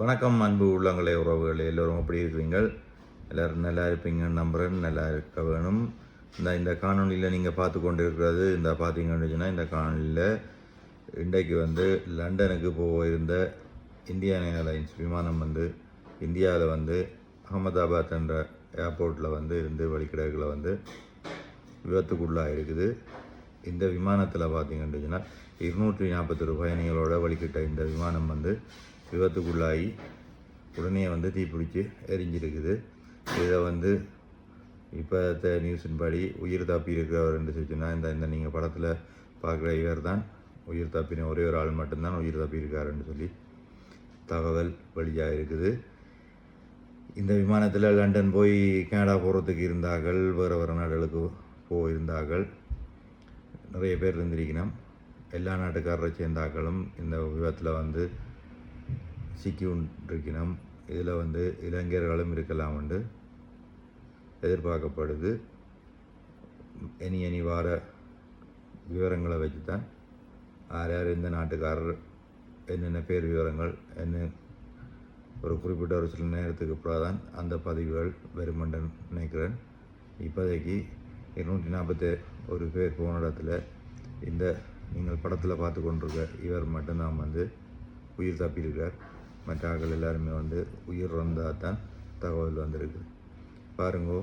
வணக்கம் அன்பு உள்ளங்களே உறவுகள் எல்லோரும் எப்படி இருக்கிறீங்கள்? எல்லோரும் நல்லா இருப்பீங்கன்னு நம்புகிறேன். நல்லா இருக்க வேணும். இந்த காணொலியில் நீங்கள் பார்த்து கொண்டு இருக்கிறது பார்த்தீங்கன்னு சொன்னால் இந்த காணொலியில் இன்றைக்கு லண்டனுக்கு போயிருந்த இந்தியன் ஏர்லைன்ஸ் விமானம் இந்தியாவில் அகமதாபாத் என்ற ஏர்போர்ட்டில் இருந்து வழிக்கிடக்கில் விபத்துக்குள்ளாக இருக்குது. இந்த விமானத்தில் பார்த்தீங்கன்னு சொன்னால் 241 பயணிகளோட வழிகிட்ட இந்த விமானம் விபத்துக்குள்ளாகி உடனே தீப்பிடிச்சு எரிஞ்சிருக்குது. இதை இப்போ நியூஸின் படி உயிர் தப்பி இருக்கிறவர் என்று சொல்லிச்சுன்னா இந்த நீங்கள் படத்தில் பார்க்குற இவர் தான் உயிர் தப்பின ஒரே ஒரு ஆள் மட்டும்தான் உயிர் தப்பி இருக்காருன்னு சொல்லி தகவல் வெளியாக இருக்குது. இந்த விமானத்தில் லண்டன் போய் கனடா போகிறதுக்கு இருந்தார்கள், வேறு நாடுகளுக்கு போயிருந்தார்கள். நிறைய பேர் இருந்திருக்கணும். எல்லா நாட்டுக்காரரை சேர்ந்தாக்களும் இந்த விபத்தில் சிக்கி இருக்கணும். இதில் இளைஞர்களும் இருக்கலாம் என்று எதிர்பார்க்கப்படுது. இனி வார விவரங்களை வச்சு தான் யார் யார் இந்த நாட்டுக்காரர் என்னென்ன பேர் விவரங்கள் என்ன ஒரு குறிப்பிட்ட ஒரு சில நேரத்துக்கு அப்புறம் தான் அந்த பதிவுகள் வருமென்று நினைக்கிறேன். இப்போதைக்கு 241 பேர் போன இடத்துல இந்த நீங்கள் படத்தில் பார்த்து கொண்டிருக்க இவர் மட்டும்தான் உயிர் தப்பியிருக்கார். மற்ற ஆட்கள் எல்லாருமே உயிர் வந்தால் தான் தகவல் வந்திருக்கு. பாருங்கோ.